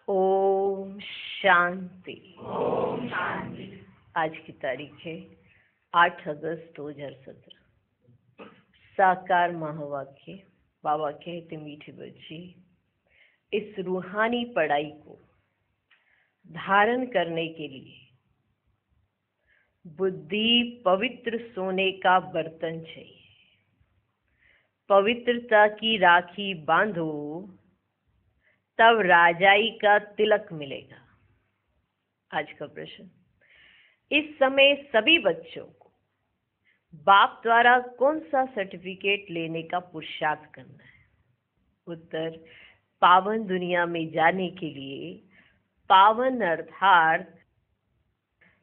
ओम शांति। ओम शांति। आज की तारीख है 8 अगस्त 2017। साकार महावाक्य। बाबा कहते मीठे बच्चे, इस रूहानी पढ़ाई को धारण करने के लिए बुद्धि पवित्र सोने का बर्तन चाहिए। पवित्रता की राखी बांधो तब राजाई का तिलक मिलेगा। आज का प्रश्न, इस समय सभी बच्चों को बाप द्वारा कौन सा सर्टिफिकेट लेने का पुरुषार्थ करना है? उत्तर, पावन दुनिया में जाने के लिए पावन अर्थात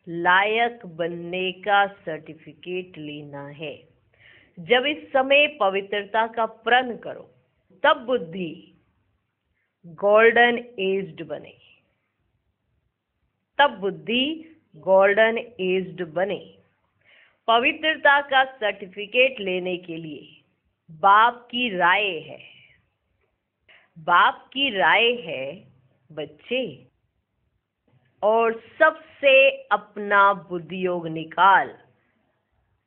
लायक बनने का सर्टिफिकेट लेना है। जब इस समय पवित्रता का प्रण करो तब बुद्धि गोल्डन एज्ड बने, तब बुद्धि गोल्डन एज्ड बने। पवित्रता का सर्टिफिकेट लेने के लिए बाप की राय है, बाप की राय है बच्चे, और सबसे अपना बुद्धि योग निकाल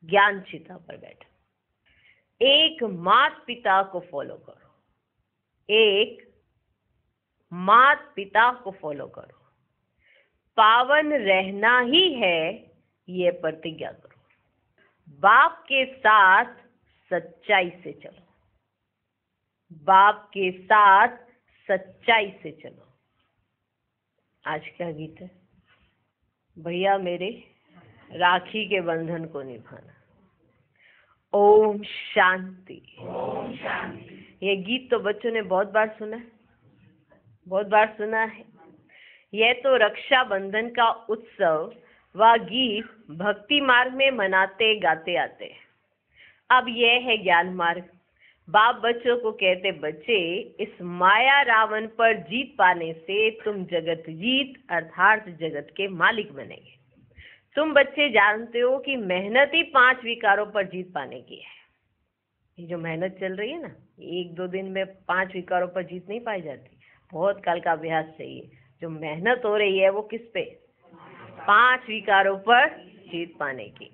ज्ञान चिता पर बैठो। एक माता पिता को फॉलो करो, एक माता पिता को फॉलो करो। पावन रहना ही है ये प्रतिज्ञा करो। बाप के साथ सच्चाई से चलो, बाप के साथ सच्चाई से चलो। आज का गीत है, भैया मेरे राखी के बंधन को निभाना। ओम शांति। ओम शांति। ये गीत तो बच्चों ने बहुत बार सुना है, बहुत बार सुना है। यह तो रक्षा बंधन का उत्सव व गीत भक्ति मार्ग में मनाते गाते आते हैं। अब यह है ज्ञान मार्ग। बाप बच्चों को कहते, बच्चे इस माया रावण पर जीत पाने से तुम जगत जीत अर्थात जगत के मालिक बनेंगे। तुम बच्चे जानते हो कि मेहनत ही 5 विकारों पर जीत पाने की है। ये जो मेहनत चल रही है ना, 1-2 दिन में 5 विकारों पर जीत नहीं पाई जाती, बहुत काल का अभ्यास चाहिए। जो मेहनत हो रही है वो किस पे? 5 विकारों पर जीत पाने की।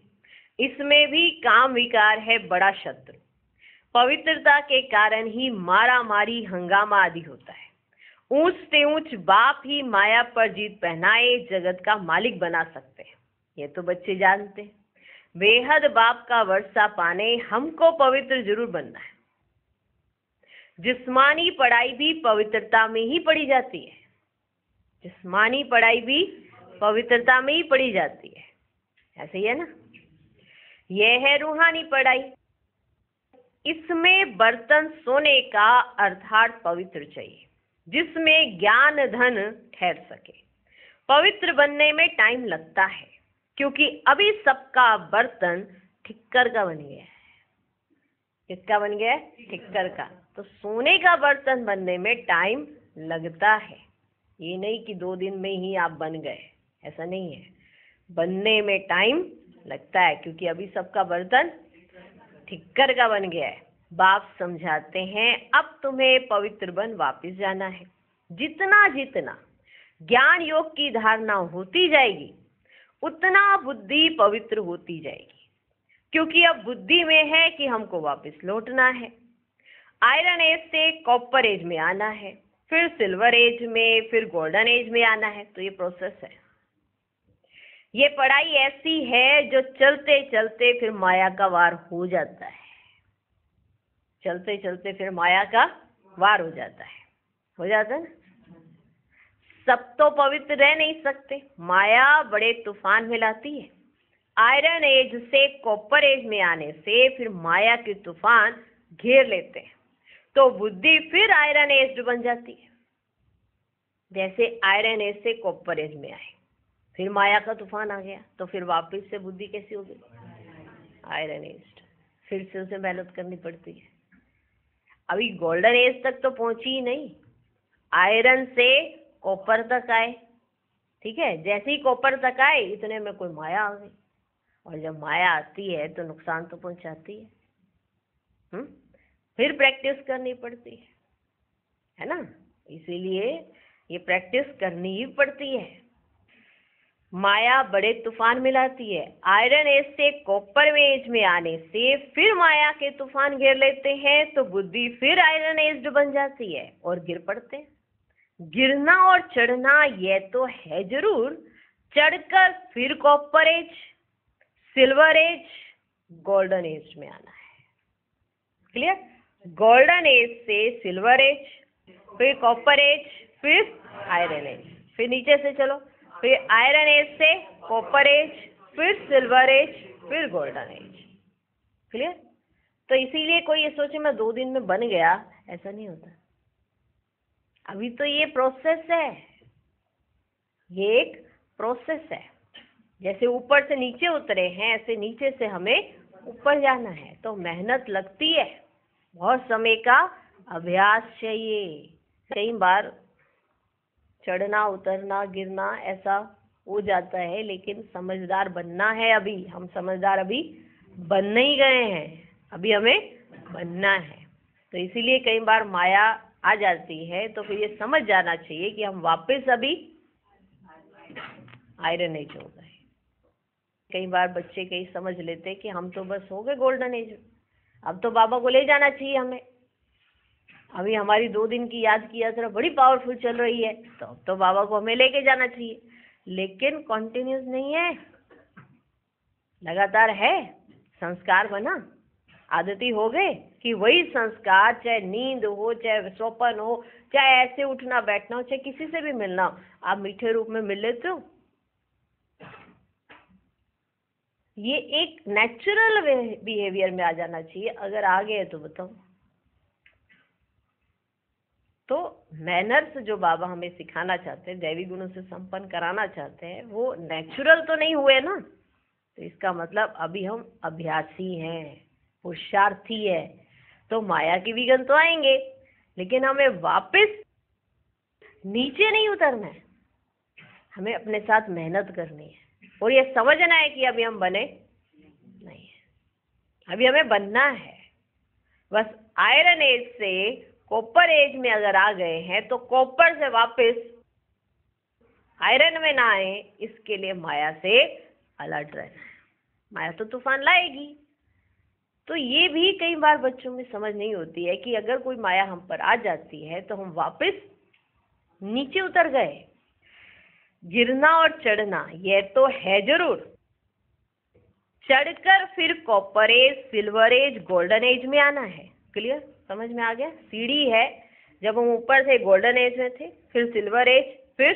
इसमें भी काम विकार है बड़ा शत्रु। पवित्रता के कारण ही मारा मारी हंगामा आदि होता है। ऊंच से ऊंच बाप ही माया पर जीत पहनाए जगत का मालिक बना सकते हैं। ये तो बच्चे जानते हैं। बेहद बाप का वर्षा पाने हमको पवित्र जरूर बनना है। जिस्मानी पढ़ाई भी पवित्रता में ही पढ़ी जाती है, जिस्मानी पढ़ाई भी पवित्रता में ही पढ़ी जाती है। ऐसे ही है ना? यह है रूहानी पढ़ाई। इसमें बर्तन सोने का अर्थात पवित्र चाहिए, जिसमें ज्ञान धन ठहर सके। पवित्र बनने में टाइम लगता है, क्योंकि अभी सबका बर्तन ठिक्कर का बन गया है। किसका बन गया है? ठिक्कर का। तो सोने का बर्तन बनने में टाइम लगता है। ये नहीं कि 2 दिन में ही आप बन गए, ऐसा नहीं है। बनने में टाइम लगता है, क्योंकि अभी सबका बर्तन ठिक्कर का बन गया है। बाप समझाते हैं, अब तुम्हें पवित्र बन वापस जाना है। जितना जितना ज्ञान योग की धारणा होती जाएगी उतना बुद्धि पवित्र होती जाएगी, क्योंकि अब बुद्धि में है कि हमको वापस लौटना है। आयरन एज से कॉपर एज में आना है, फिर सिल्वर एज में, फिर गोल्डन एज में आना है। तो ये प्रोसेस है। ये पढ़ाई ऐसी है जो चलते चलते फिर माया का वार हो जाता है। चलते चलते फिर माया का वार हो जाता है, हो जाता है ना? सब तो पवित्र रह नहीं सकते, माया बड़े तूफान में लाती है। आयरन एज से कॉपर एज में आने से फिर माया के तूफान घेर लेते हैं, तो बुद्धि फिर आयरन एज बन जाती है। जैसे आयरन एज से कॉपर एज में आए, फिर माया का तूफान आ गया, तो फिर वापस से बुद्धि कैसी होगी? Iron age. फिर से उसे मेहनत करनी पड़ती है। अभी गोल्डन एज तक तो पहुंची ही नहीं, आयरन से कॉपर तक आए। ठीक है, जैसे ही कॉपर तक आए इतने में कोई माया आ गई, और जब माया आती है तो नुकसान तो पहुंचाती है। फिर प्रैक्टिस करनी पड़ती है ना? इसीलिए ये प्रैक्टिस करनी ही पड़ती है। माया बड़े तूफान में लाती है। आयरन एज से कॉपर में एज में आने से फिर माया के तूफान घेर लेते हैं तो बुद्धि फिर आयरन एज्ड बन जाती है और गिर पड़ते हैं। गिरना और चढ़ना यह तो है जरूर, चढ़कर फिर copper age, silver age, golden age में आना है। क्लियर? गोल्डन एज से सिल्वर एज, फिर कॉपर एज, फिर आयरन एज, फिर नीचे से चलो, फिर आयरन एज से कॉपर एज, फिर सिल्वर एज, फिर गोल्डन एज। क्लियर? तो इसीलिए कोई ये सोचे मैं 2 दिन में बन गया, ऐसा नहीं होता। अभी तो ये प्रोसेस है, ये एक प्रोसेस है। जैसे ऊपर से नीचे उतरे हैं ऐसे नीचे से हमें ऊपर जाना है, तो मेहनत लगती है, बहुत समय का अभ्यास चाहिए। कई बार चढ़ना उतरना गिरना ऐसा हो जाता है, लेकिन समझदार बनना है। अभी हम समझदार अभी बन नहीं गए हैं, अभी हमें बनना है। तो इसीलिए कई बार माया आ जाती है, तो फिर ये समझ जाना चाहिए कि हम वापस अभी आयरन एज हो गए। कई बार बच्चे कई समझ लेते कि हम तो बस हो गए गोल्डन एज, अब तो बाबा को ले जाना चाहिए हमें। अभी हमारी 2 दिन की याद की यात्रा बड़ी पावरफुल चल रही है, तो अब तो बाबा को हमें लेके जाना चाहिए। लेकिन कंटिन्यूस नहीं है, लगातार है। संस्कार बना, आदती हो गए कि वही संस्कार, चाहे नींद हो, चाहे स्वप्न हो, चाहे ऐसे उठना बैठना हो, चाहे किसी से भी मिलना हो, आप मीठे रूप में मिल लेते हो। ये एक नेचुरल बिहेवियर में आ जाना चाहिए। अगर आ गए तो बताओ। तो मैनर्स जो बाबा हमें सिखाना चाहते हैं, दैवी गुणों से संपन्न कराना चाहते हैं, वो नेचुरल तो नहीं हुए ना। तो इसका मतलब अभी हम अभ्यासी हैं, पुरुषार्थी है। तो माया की विघ्न तो आएंगे, लेकिन हमें वापस नीचे नहीं उतरना है, हमें अपने साथ मेहनत करनी है। और ये समझना है कि अभी हम बने नहीं है, अभी हमें बनना है। बस आयरन एज से कॉपर एज में अगर आ गए हैं तो कॉपर से वापस आयरन में ना आए, इसके लिए माया से अलर्ट रहना है। माया तो तूफान लाएगी। तो ये भी कई बार बच्चों में समझ नहीं होती है कि अगर कोई माया हम पर आ जाती है तो हम वापस नीचे उतर गए। गिरना और चढ़ना यह तो है जरूर, चढ़कर फिर copper age, silver age, golden age में आना है। क्लियर? समझ में आ गया? सीढ़ी है, जब हम ऊपर से गोल्डन एज में थे, फिर सिल्वर एज, फिर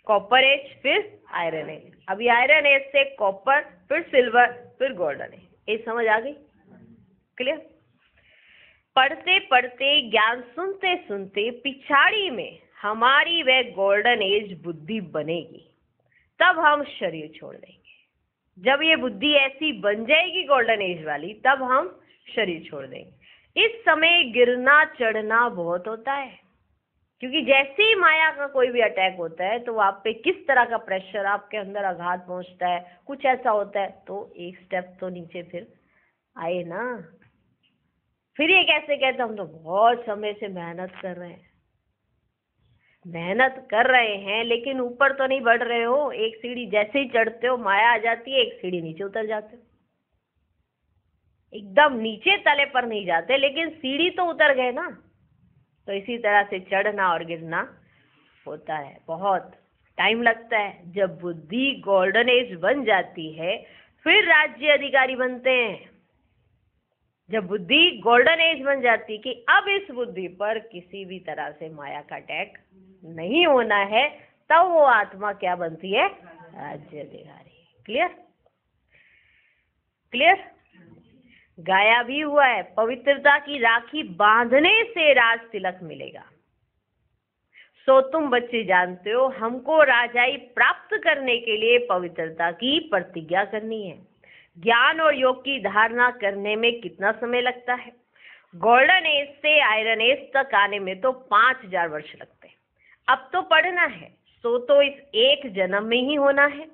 कॉपर एज, फिर आयरन एज। अभी आयरन एज से कॉपर, फिर सिल्वर, फिर गोल्डन एज। ये समझ आ गई? क्लियर? पढ़ते पढ़ते ज्ञान सुनते सुनते पिछाड़ी में हमारी वह गोल्डन एज बुद्धि बनेगी, तब हम शरीर छोड़ देंगे। जब ये बुद्धि ऐसी बन जाएगी गोल्डन एज वाली, तब हम शरीर छोड़ देंगे। इस समय गिरना चढ़ना बहुत होता है, क्योंकि जैसे ही माया का कोई भी अटैक होता है तो आप पे किस तरह का प्रेशर, आपके अंदर आघात पहुंचता है, कुछ ऐसा होता है, तो एक स्टेप तो नीचे फिर आए ना। फिर ये कैसे कहते हम तो बहुत समय से मेहनत कर रहे हैं, मेहनत कर रहे हैं, लेकिन ऊपर तो नहीं बढ़ रहे हो। एक सीढ़ी जैसे ही चढ़ते हो माया आ जाती है, एक सीढ़ी नीचे उतर जाते हो। एकदम नीचे तले पर नहीं जाते, लेकिन सीढ़ी तो उतर गए ना। तो इसी तरह से चढ़ना और गिरना होता है, बहुत टाइम लगता है। जब बुद्धि गोल्डन एज बन जाती है, फिर राज्य अधिकारी बनते हैं। जब बुद्धि गोल्डन एज बन जाती कि अब इस बुद्धि पर किसी भी तरह से माया का अटैक नहीं होना है, तब वो आत्मा क्या बनती है? राज्य अधिकारी। क्लियर? क्लियर? गाया भी हुआ है, पवित्रता की राखी बांधने से राज तिलक मिलेगा। सो तुम बच्चे जानते हो, हमको राजाई प्राप्त करने के लिए पवित्रता की प्रतिज्ञा करनी है। ज्ञान और योग की धारणा करने में कितना समय लगता है? गोल्डन एज से आयरन एज तक आने में तो 5000 वर्ष लगते हैं। अब तो पढ़ना है, सो तो इस एक जन्म में ही होना है।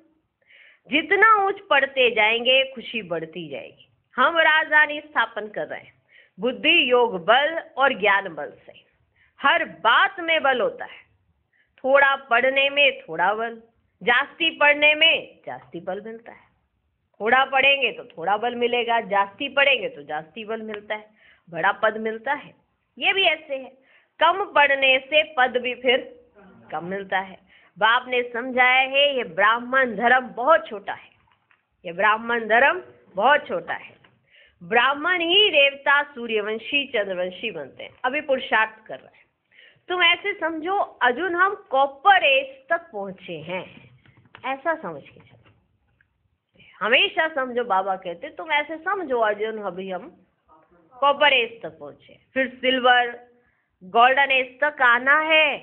जितना ऊंच पढ़ते जाएंगे खुशी बढ़ती जाएगी। हम राजधानी स्थापन कर रहे हैं बुद्धि योग बल और ज्ञान बल से। हर बात में बल होता है। थोड़ा पढ़ने में थोड़ा बल, जास्ती पढ़ने में जास्ती बल मिलता है। थोड़ा पढ़ेंगे तो थोड़ा बल मिलेगा, जास्ती पढ़ेंगे तो जास्ती बल मिलता है, बड़ा पद मिलता है। ये भी ऐसे है, कम पढ़ने से पद भी फिर कम मिलता है। बाप ने समझाया है ये ब्राह्मण धर्म बहुत छोटा है, ये ब्राह्मण धर्म बहुत छोटा है। ब्राह्मण ही देवता, सूर्यवंशी, चंद्रवंशी बनते हैं। अभी पुरुषार्थ कर रहे हैं। तुम ऐसे समझो अर्जुन हम कॉपर एज तक पहुंचे हैं, ऐसा समझ के चलो। हमेशा समझो, बाबा कहते तुम ऐसे समझो अर्जुन अभी हम कॉपर एज तक पहुंचे, फिर सिल्वर गोल्डन एज तक आना है।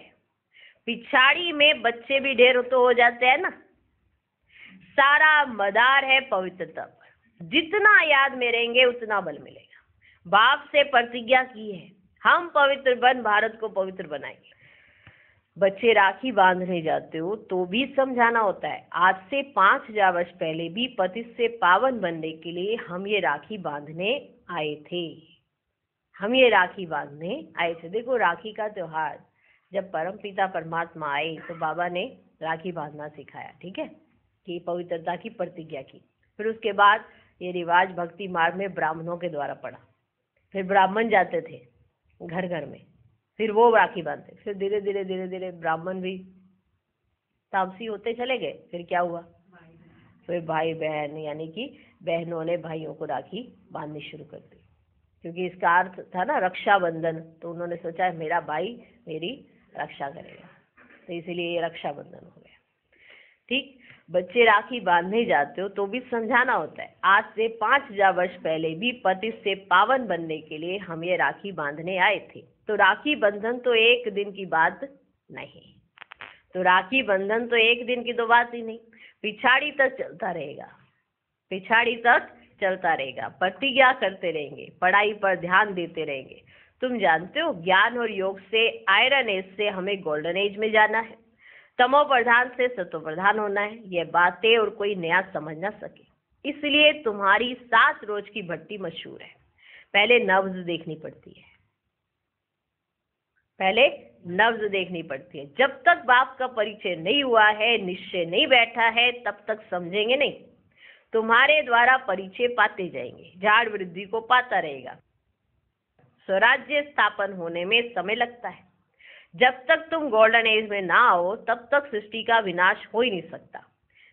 पिछाड़ी में बच्चे भी ढेर तो हो जाते हैं ना। सारा मदार है पवित्रता पर, जितना याद में रहेंगे उतना बल मिलेगा। बाप से प्रतिज्ञा की है हम पवित्र बन भारत को पवित्र बनाएंगे। बच्चे राखी बांधने जाते हो तो भी समझाना होता है आज से 5000 वर्ष पहले भी पतित से पावन बनने के लिए हम ये राखी बांधने आए थे, हम ये राखी बांधने आए थे। देखो राखी का त्योहार जब परम पिता परमात्मा आए तो बाबा ने राखी बांधना सिखाया, ठीक है, कि पवित्रता की प्रतिज्ञा की। फिर उसके बाद ये रिवाज भक्ति मार्ग में ब्राह्मणों के द्वारा पड़ा। फिर ब्राह्मण जाते थे घर घर में, फिर वो राखी बांधते। फिर धीरे धीरे धीरे धीरे ब्राह्मण भी तामसी होते चले गए। फिर क्या हुआ, फिर भाई बहन यानी कि बहनों ने भाइयों को राखी बांधनी शुरू कर दी, क्योंकि इसका अर्थ था ना रक्षाबंधन। तो उन्होंने सोचा मेरा भाई मेरी रक्षा करेगा, तो इसीलिए ये रक्षाबंधन हो गया। ठीक, बच्चे राखी बांधने जाते हो तो भी समझाना होता है आज से 5000 वर्ष पहले भी पति से पावन बनने के लिए हम ये राखी बांधने आए थे। तो राखी बंधन तो एक दिन की बात नहीं, तो राखी बंधन तो एक दिन की तो बात ही नहीं, पिछाड़ी तक चलता रहेगा, पिछाड़ी तक चलता रहेगा। प्रतिज्ञा करते रहेंगे, पढ़ाई पर ध्यान देते रहेंगे। तुम जानते हो ज्ञान और योग से आयरन एज से हमें गोल्डन एज में जाना है, तमो प्रधान से सतो प्रधान होना है। ये बातें और कोई नया समझ ना सके, इसलिए तुम्हारी 7 रोज की भट्टी मशहूर है। पहले नब्ज देखनी पड़ती है, पहले नब्ज देखनी पड़ती है। जब तक बाप का परिचय नहीं हुआ है, निश्चय नहीं बैठा है, तब तक समझेंगे नहीं। तुम्हारे द्वारा परिचय पाते जाएंगे, झाड़ वृद्धि को पाता रहेगा। स्वराज्य स्थापन होने में समय लगता है। जब तक तुम गोल्डन एज में ना आओ तब तक सृष्टि का विनाश हो ही नहीं सकता।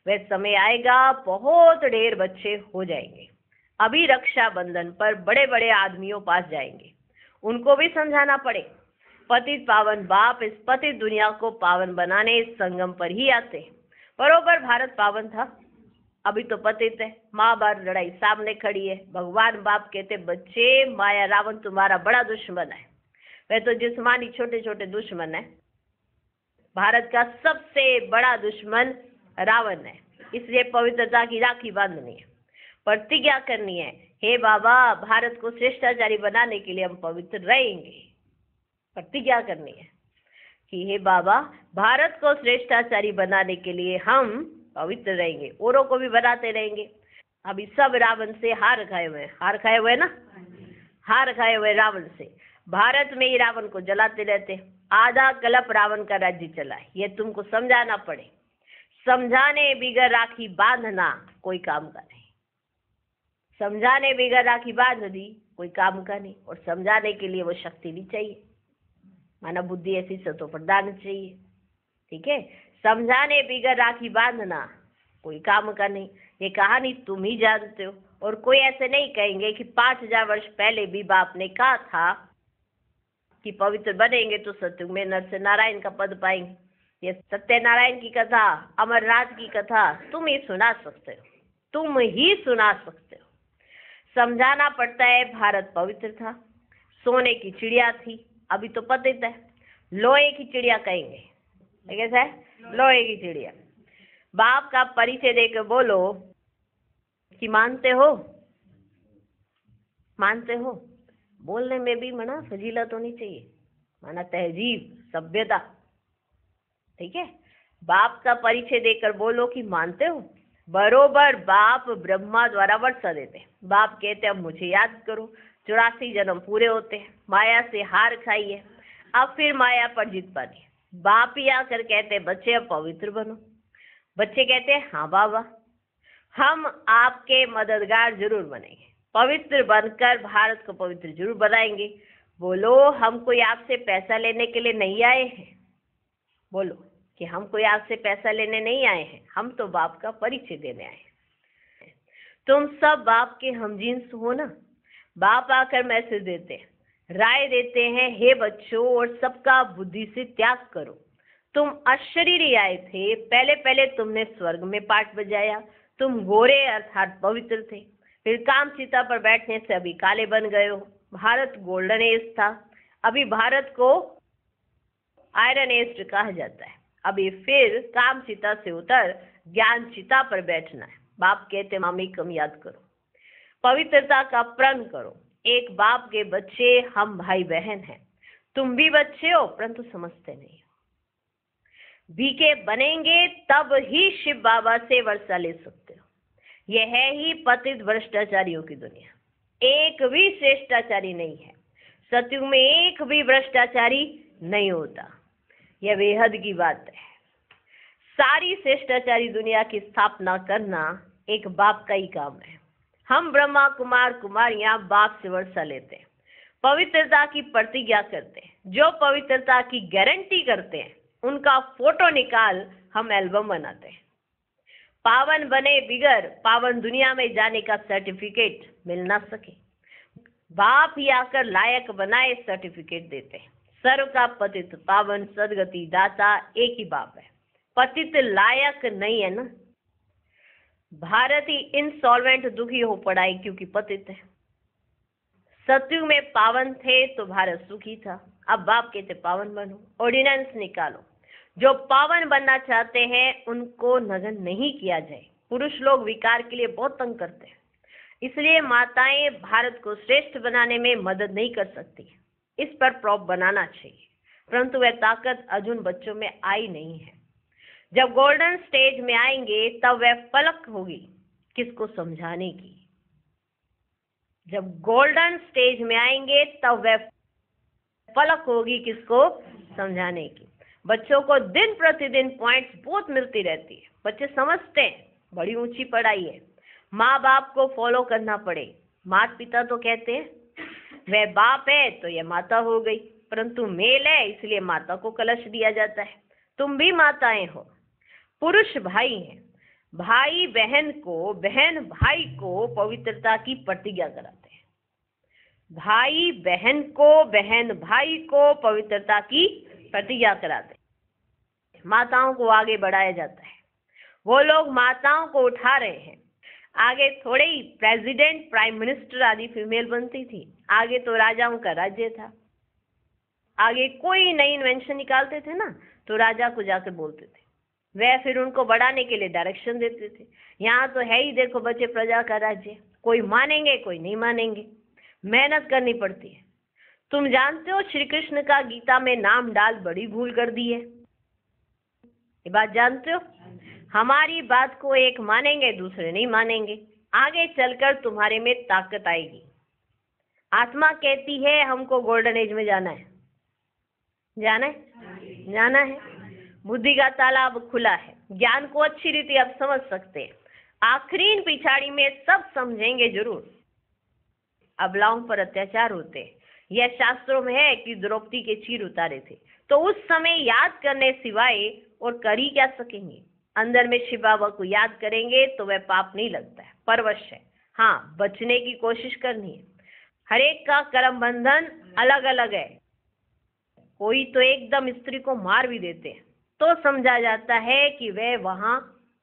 वह समय आएगा, बहुत ढेर बच्चे हो जाएंगे। अभी रक्षाबंधन पर बड़े बड़े आदमियों पास जाएंगे, उनको भी समझाना पड़े। पतित पावन बाप इस पतित दुनिया को पावन बनाने इस संगम पर ही आते। बरोबर भारत पावन था, अभी तो पतित है। महाभारत लड़ाई सामने खड़ी है। भगवान बाप कहते बच्चे माया रावण तुम्हारा बड़ा दुश्मन है। वह तो जिस्मानी छोटे छोटे दुश्मन है, भारत का सबसे बड़ा दुश्मन रावण है। इसलिए पवित्रता की राखी बांधनी है, प्रतिज्ञा करनी है, हे बाबा भारत को श्रेष्ठाचारी बनाने के लिए हम पवित्र रहेंगे। प्रतिज्ञा करनी है कि हे बाबा भारत को श्रेष्ठाचारी बनाने के लिए हम पवित्र रहेंगे, औरों को भी बनाते रहेंगे। अभी सब रावण से हार खाए हुए, हार खाए हुए ना, हार खाए हुए रावण से। भारत में ही रावण को जलाते रहते, आधा कल्प रावण का राज्य चला है। ये तुमको समझाना पड़े। समझाने बिगर राखी बांधना कोई काम का नहीं, समझाने बिगर राखी बांध दी कोई काम का नहीं। और समझाने के लिए वो शक्ति भी चाहिए, मानव बुद्धि ऐसी सतो प्रदान चाहिए, ठीक है। समझाने बिगर राखी बांधना कोई काम का नहीं। ये कहानी तुम ही जानते हो, और कोई ऐसे नहीं कहेंगे कि 5000 वर्ष पहले भी बाप ने कहा था कि पवित्र बनेंगे तो सत्युग में नर से नारायण का पद पाएंगे। ये सत्यनारायण की कथा, अमरनाथ की कथा तुम ही सुना सकते हो, तुम ही सुना सकते हो। समझाना पड़ता है भारत पवित्र था, सोने की चिड़िया थी, अभी तो पतित है, लोहे की चिड़िया कहेंगे। कैसा है? लोहे की चिड़िया। बाप का परिचय देकर बोलो कि मानते हो, मानते हो। बोलने में भी मना फजीलत होनी चाहिए, माना तहजीब, सभ्यता, ठीक है। बाप का परिचय देकर बोलो कि मानते हो। बरोबर बाप ब्रह्मा द्वारा वर्षा देते। बाप कहते अब मुझे याद करो, 84 जन्म पूरे होते हैं, माया से हार खाई है, अब फिर माया पर जीत पानी। बाप ही आकर कहते बच्चे अब पवित्र बनो। बच्चे कहते हैं हाँ बाबा, हम आपके मददगार जरूर बनेंगे, पवित्र बनकर भारत को पवित्र जरूर बनाएंगे। बोलो, हम कोई आपसे पैसा लेने के लिए नहीं आए हैं। बोलो कि हम कोई आपसे पैसा लेने नहीं आए हैं, हम तो बाप का परिचय देने आए हैं। तुम सब बाप के हमजींस हो ना। बाप आकर मैसेज देते हैं, राय देते हैं, हे बच्चों और सबका बुद्धि से त्याग करो। तुम अशरीरी आए थे, पहले पहले तुमने स्वर्ग में पाठ बजाया। तुम गोरे अर्थात पवित्र थे, फिर कामचिता पर बैठने से अभी काले बन गए हो। भारत गोल्डन एज था, अभी भारत को आयरन एज कहा जाता है। अभी फिर कामचिता से उतर ज्ञान चिता पर बैठना है। बाप कहते मामी कम याद करो, पवित्रता का प्रण करो। एक बाप के बच्चे हम भाई बहन हैं। तुम भी बच्चे हो परंतु समझते नहीं हो। बीके बनेंगे तब ही शिव बाबा से वर्षा ले सकते हो। यह है ही पतित भ्रष्टाचारियों की दुनिया। एक भी श्रेष्ठाचारी नहीं है। सतयुग में एक भी भ्रष्टाचारी नहीं होता। यह बेहद की बात है। सारी श्रेष्ठाचारी दुनिया की स्थापना करना एक बाप का ही काम है। हम ब्रह्मा कुमार कुमारियां बाप से वर्षा लेते हैं, पवित्रता की प्रतिज्ञा करते हैं। जो पवित्रता की गारंटी करते हैं उनका फोटो निकाल हम एल्बम बनाते हैं। पावन बने बिगर पावन दुनिया में जाने का सर्टिफिकेट मिल ना सके, बाप ही आकर लायक बनाए सर्टिफिकेट देते हैं। सर्व का पतित पावन सदगति दाता एक ही बाप है। पतित लायक नहीं है ना। भारत ही इंसॉल्वेंट दुखी हो पड़ा है क्योंकि पतित है। सतयुग में पावन थे तो भारत सुखी था। अब बाप कहते पावन बनो, ऑर्डिनेंस निकालो। जो पावन बनना चाहते हैं उनको नगन नहीं किया जाए। पुरुष लोग विकार के लिए बहुत तंग करते हैं, इसलिए माताएं भारत को श्रेष्ठ बनाने में मदद नहीं कर सकती। इस पर प्रॉप बनाना चाहिए, परंतु वह ताकत अर्जुन बच्चों में आई नहीं है। जब गोल्डन स्टेज में आएंगे तब वह पलक होगी किसको समझाने की। जब गोल्डन स्टेज में आएंगे तब वह पलक होगी किसको समझाने की। बच्चों को दिन प्रतिदिन पॉइंट्स बहुत मिलती रहती है। बच्चे समझते हैं बड़ी ऊंची पढ़ाई है, माँ बाप को फॉलो करना पड़े। माता पिता तो कहते हैं वह बाप है तो यह माता हो गई, परंतु मेल है इसलिए माता को कलश दिया जाता है। तुम भी माताएं हो, पुरुष भाई हैं। भाई बहन को, बहन भाई को पवित्रता की प्रतिज्ञा कराते हैं। भाई बहन को, बहन भाई को पवित्रता की प्रतिज्ञा कराते हैं। माताओं को आगे बढ़ाया जाता है। वो लोग माताओं को उठा रहे हैं। आगे थोड़े ही प्रेसिडेंट, प्राइम मिनिस्टर आदि फीमेल बनती थी। आगे तो राजाओं का राज्य था। आगे कोई नई इन्वेंशन निकालते थे ना तो राजा को जाकर बोलते थे, वह फिर उनको बढ़ाने के लिए डायरेक्शन देते थे। यहाँ तो है ही देखो बच्चे, प्रजा का राज्य। कोई मानेंगे कोई नहीं मानेंगे, मेहनत करनी पड़ती है। तुम जानते हो श्री कृष्ण का गीता में नाम डाल बड़ी भूल कर दी है। ये बात जानते हो? हमारी बात को एक मानेंगे दूसरे नहीं मानेंगे। आगे चलकर तुम्हारे में ताकत आएगी। आत्मा कहती है हमको गोल्डन एज में जाना है। जाना है, जाना है। बुद्धि का ताला अब खुला है। ज्ञान को अच्छी रीति अब समझ सकते हैं। आखिरी पिछाड़ी में सब समझेंगे जरूर। अबलाओं पर अत्याचार होते हैं, यह शास्त्रों में है कि द्रौपदी के चीर उतारे थे। तो उस समय याद करने सिवाय और कर ही क्या सकेंगे। अंदर में शिव बाबा को याद करेंगे तो वह पाप नहीं लगता है, परवश है। हाँ, बचने की कोशिश करनी है। हर एक का कर्म बंधन अलग अलग है। कोई तो एकदम स्त्री को मार भी देते हैं तो समझा जाता है कि वह वहां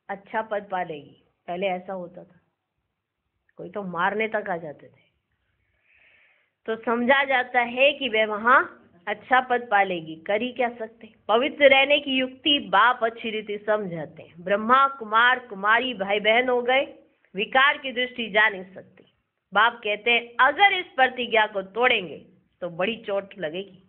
अच्छा पद पालेगी। पहले ऐसा होता था, कोई तो मारने तक आ जाते थे तो समझा जाता है कि वह वहां अच्छा पद पालेगी। कर ही क्या सकते। पवित्र रहने की युक्ति बाप अच्छी रीति समझाते हैं। ब्रह्मा कुमार कुमारी भाई बहन हो गए, विकार की दृष्टि जा नहीं सकती। बाप कहते हैं अगर इस प्रतिज्ञा को तोड़ेंगे तो बड़ी चोट लगेगी।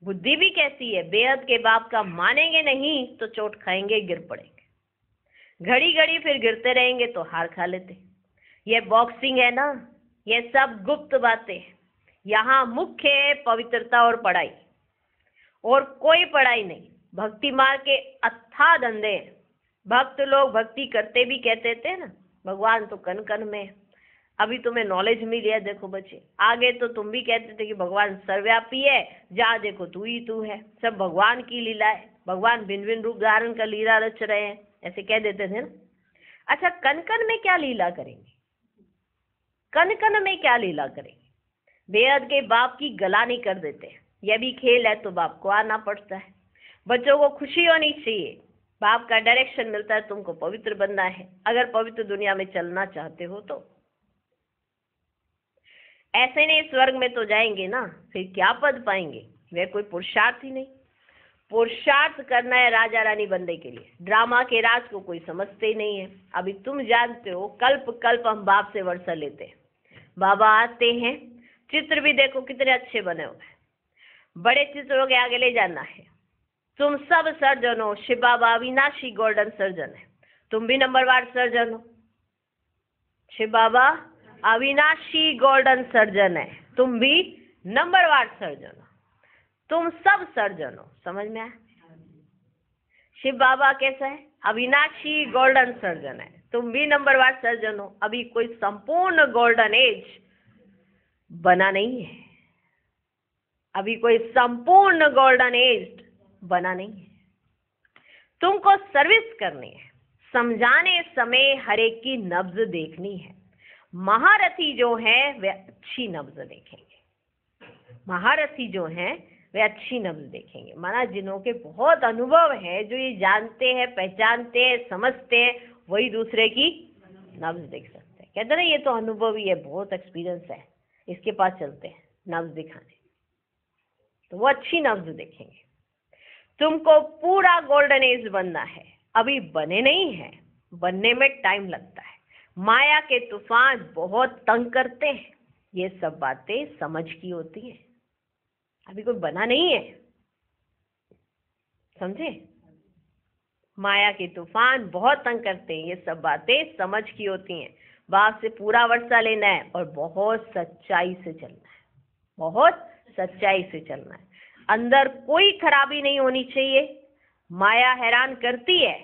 बुद्धि भी कहती है बेहद के बाप का मानेंगे नहीं तो चोट खाएंगे, गिर पड़ेंगे। घड़ी घड़ी फिर गिरते रहेंगे तो हार खा लेते। यह बॉक्सिंग है ना, यह सब गुप्त बातें हैं। यहाँ मुख्य है पवित्रता और पढ़ाई। और कोई पढ़ाई नहीं। भक्ति मार्ग के अथाह धंधे हैं। भक्त लोग भक्ति करते भी कहते थे ना, भगवान तो कण कण में है। अभी तुम्हें नॉलेज मिल गया, देखो बच्चे, आगे तो तुम भी कहते थे कि भगवान सर्वव्यापी है, जहाँ देखो तू ही तू है, सब भगवान की लीला है, भगवान भिन्न भिन्न रूप धारण कर लीला रच रहे हैं, ऐसे कह देते थे ना। अच्छा, कण कण में क्या लीला करेंगे? कण कण में क्या लीला करेंगे? बेहद के बाप की गलानी कर देते हैं। यह भी खेल है तो बाप को आना पड़ता है। बच्चों को खुशी होनी चाहिए, बाप का डायरेक्शन मिलता है, तुमको पवित्र बनना है अगर पवित्र दुनिया में चलना चाहते हो तो। ऐसे नहीं स्वर्ग में तो जाएंगे ना, फिर क्या पद पाएंगे? वह कोई पुरुषार्थ ही नहीं। पुरुषार्थ करना है राजा रानी बनने के लिए। ड्रामा के राज को कोई समझते ही नहीं है। अभी तुम जानते हो, कल्प कल्प हम बाप से वर्षा लेते हैं। बाबा आते हैं, चित्र भी देखो कितने अच्छे बने हुए हैं, बड़े चित्रों के आगे ले जाना है। तुम सब सर्जन हो, शिव बाबा अविनाशी गोल्डन सर्जन है, तुम भी नंबरवार सर्जन हो। शिव बाबा अविनाशी गोल्डन सर्जन है, तुम भी नंबरवार सर्जन हो। तुम सब सर्जन हो, समझ में आया? शिव बाबा कैसा है? अविनाशी गोल्डन सर्जन है, तुम भी नंबरवार सर्जन हो। अभी कोई संपूर्ण गोल्डन एज बना नहीं है, अभी कोई संपूर्ण गोल्डन एज बना नहीं है। तुमको सर्विस करनी है, समझाने समय हर एक की नब्ज देखनी है। महारथी जो है वे अच्छी नब्ज देखेंगे। महारथी जो हैं वे अच्छी नब्ज देखेंगे, माना जिन्हों के बहुत अनुभव है, जो ये जानते हैं, पहचानते हैं, समझते हैं, वही दूसरे की नब्ज देख सकते हैं। कहते ना ये तो अनुभवी है, बहुत एक्सपीरियंस है, इसके पास चलते हैं नब्ज दिखाने, तो वो अच्छी नब्ज देखेंगे। तुमको पूरा गोल्डन एज बनना है, अभी बने नहीं है, बनने में टाइम लगता है। माया के तूफान बहुत तंग करते हैं, ये सब बातें समझ की होती हैं, अभी कोई बना नहीं है, समझे? माया के तूफान बहुत तंग करते हैं, ये सब बातें समझ की होती हैं। बाप से पूरा वर्षा लेना है और बहुत सच्चाई से चलना है, बहुत सच्चाई से चलना है। अंदर कोई खराबी नहीं होनी चाहिए। माया हैरान करती है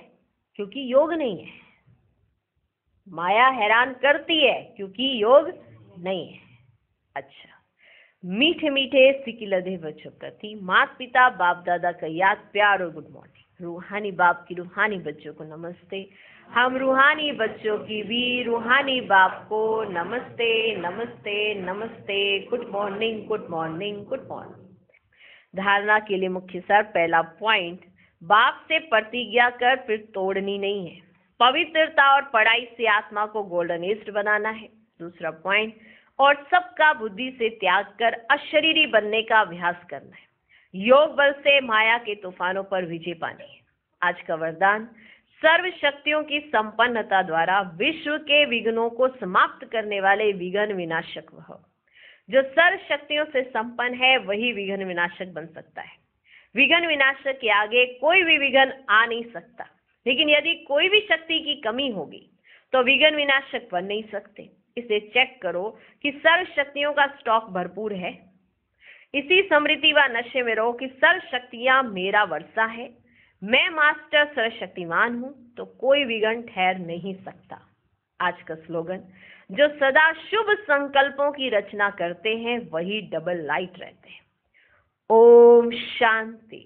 क्योंकि योग नहीं है, माया हैरान करती है क्योंकि योग नहीं है। अच्छा, मीठे मीठे सिकिलधे बच्चों प्रति माता पिता बाप दादा का याद, प्यार और गुड मॉर्निंग। रूहानी बाप की रूहानी बच्चों को नमस्ते। हम रूहानी बच्चों की भी रूहानी बाप को नमस्ते नमस्ते नमस्ते। Good morning good morning good morning. धारणा के लिए मुख्य सार, पहला पॉइंट, बाप से प्रतिज्ञा कर फिर तोड़नी नहीं है। पवित्रता और पढ़ाई से आत्मा को गोल्डन एज बनाना है। दूसरा पॉइंट, और सबका बुद्धि से त्याग कर अशरीरी बनने का अभ्यास करना है। योग बल से माया के तूफानों पर विजय पानी है। आज का वरदान, सर्व शक्तियों की संपन्नता द्वारा विश्व के विघ्नों को समाप्त करने वाले विघ्न विनाशक वह। जो सर्व शक्तियों से संपन्न है वही विघ्न विनाशक बन सकता है। विघ्न विनाशक के आगे कोई भी विघ्न आ नहीं सकता, लेकिन यदि कोई भी शक्ति की कमी होगी तो विघ्न विनाशक बन नहीं सकते। इसे चेक करो कि सर्व शक्तियों का स्टॉक भरपूर है। इसी समृद्धि व नशे में रहो कि सर्व शक्तियां मेरा वर्षा है, मैं मास्टर सर्वशक्तिमान हूं, तो कोई विघ्न ठहर नहीं सकता। आज का स्लोगन, जो सदा शुभ संकल्पों की रचना करते हैं वही डबल लाइट रहते हैं। ओम शांति।